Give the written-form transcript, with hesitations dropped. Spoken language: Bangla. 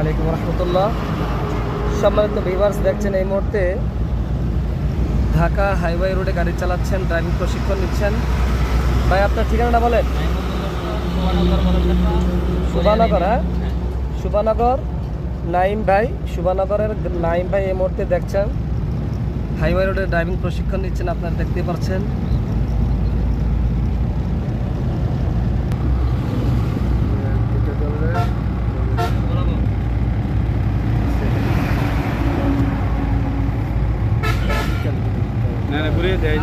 আলাইকুম রহমতুল্লাহ। সম্মানিত ভিউয়ার্স, দেখছেন এই মুহূর্তে ঢাকা হাইওয়ে রোডে গাড়ি চালাচ্ছেন, ড্রাইভিং প্রশিক্ষণ নিচ্ছেন। ভাই, আপনার ঠিকানাটা বলেন। শুভানগর। হ্যাঁ, শুভানগর নাইম ভাই, শুভানগরের নাইম ভাই এই মুহূর্তে দেখছেন হাইওয়ে রোডে ড্রাইভিং প্রশিক্ষণ নিচ্ছেন, আপনারা দেখতে পাচ্ছেন। না ঘুরে দেয়